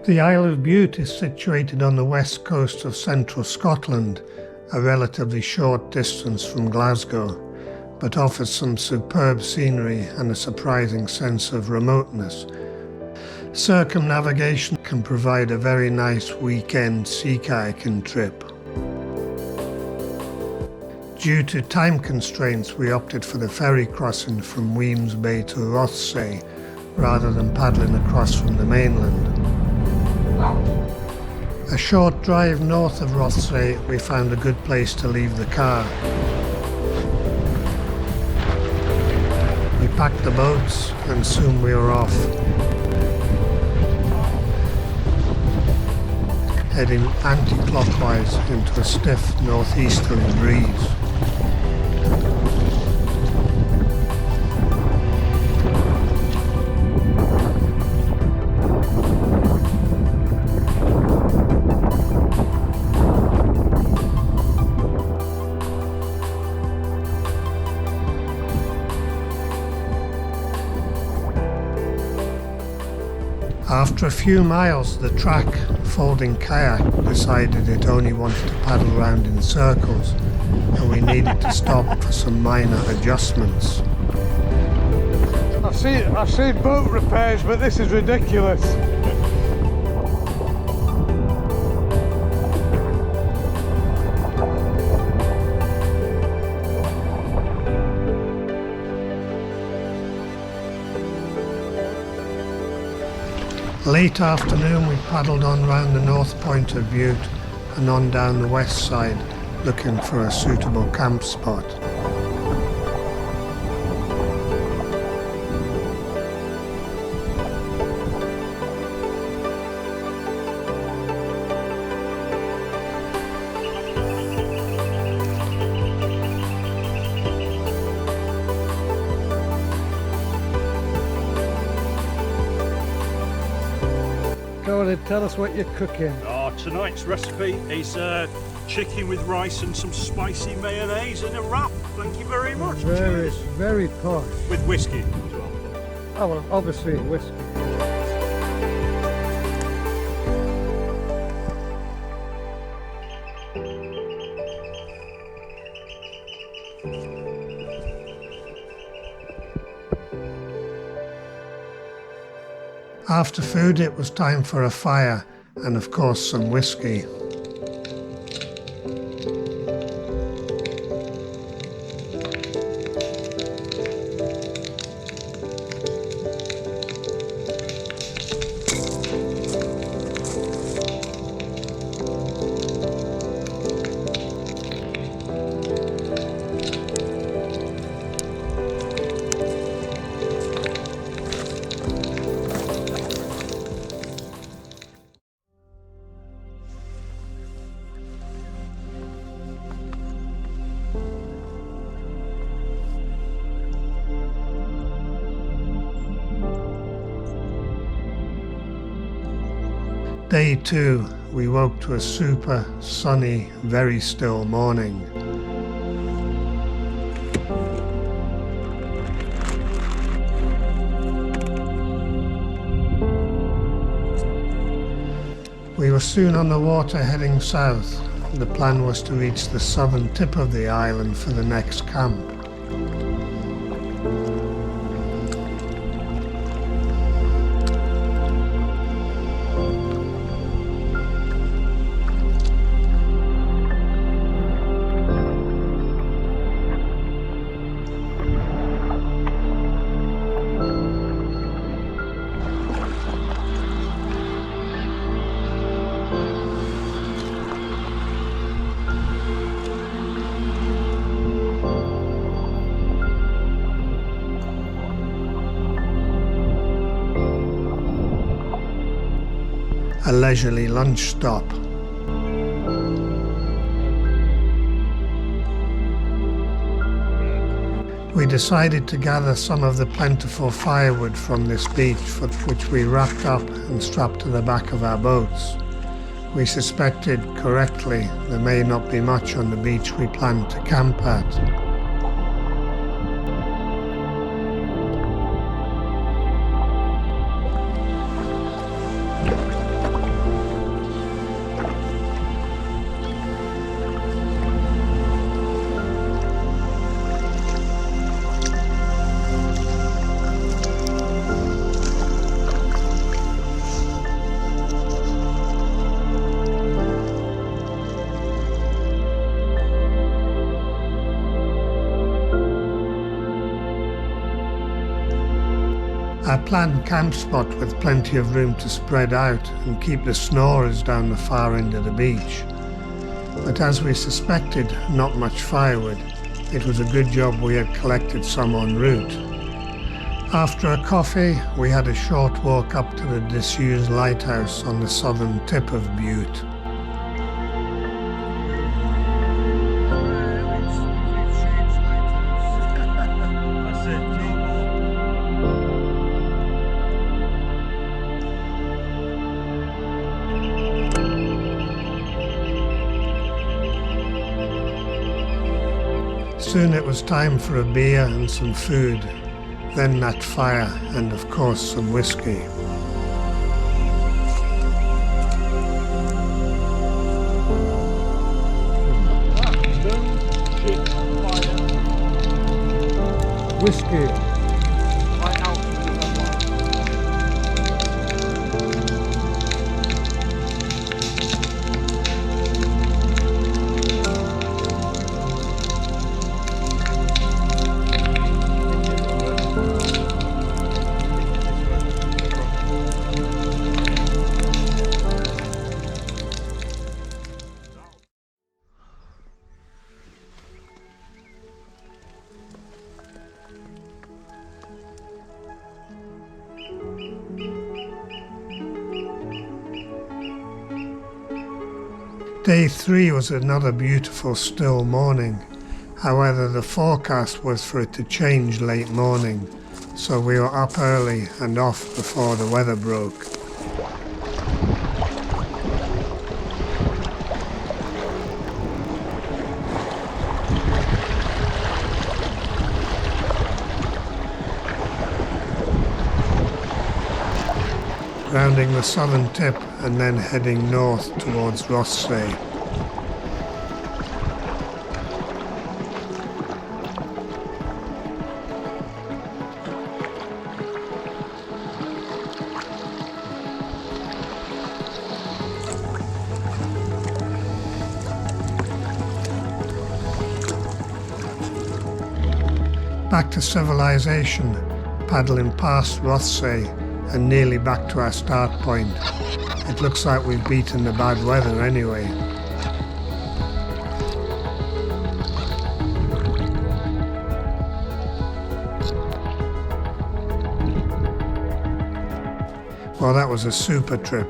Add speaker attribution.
Speaker 1: The Isle of Bute is situated on the west coast of central Scotland, a relatively short distance from Glasgow, but offers some superb scenery and a surprising sense of remoteness. Circumnavigation can provide a very nice weekend sea kayaking trip. Due to time constraints, we opted for the ferry crossing from Wemyss Bay to Rothesay, rather than paddling across from the mainland. A short drive north of Rothesay, we found a good place to leave the car. We packed the boats and soon we were off, heading anti-clockwise into a stiff northeasterly breeze. After a few miles, the track, folding kayak, decided it only wanted to paddle round in circles, and we needed to stop for some minor adjustments.
Speaker 2: I've seen boat repairs, but this is ridiculous.
Speaker 1: Late afternoon, we paddled on round the north point of Bute and on down the west side, looking for a suitable camp spot.
Speaker 2: Go on and tell us what you're cooking.
Speaker 3: Oh, tonight's recipe is chicken with rice and some spicy mayonnaise and a wrap. Thank you very much. Cheers.
Speaker 2: Very posh.
Speaker 3: With whiskey as well.
Speaker 2: Oh, well, obviously whiskey.
Speaker 1: After food, it was time for a fire and of course some whiskey. Day 2, we woke to a super sunny, very still morning. We were soon on the water heading south. The plan was to reach the southern tip of the island for the next camp. A leisurely lunch stop. We decided to gather some of the plentiful firewood from this beach, which we wrapped up and strapped to the back of our boats. We suspected correctly there may not be much on the beach we planned to camp at. Our planned camp spot with plenty of room to spread out and keep the snorers down the far end of the beach. But as we suspected, not much firewood. It was a good job we had collected some en route. After a coffee, we had a short walk up to the disused lighthouse on the southern tip of Bute. Soon it was time for a beer and some food, then that fire and of course some whiskey.
Speaker 2: Whiskey.
Speaker 1: Day 3 was another beautiful still morning. However, the forecast was for it to change late morning, so we were up early and off before the weather broke. Rounding the southern tip and then heading north towards Rothsay. Back to civilization, paddling past Rothsay and nearly back to our start point. It looks like we've beaten the bad weather anyway. Well, that was a super trip.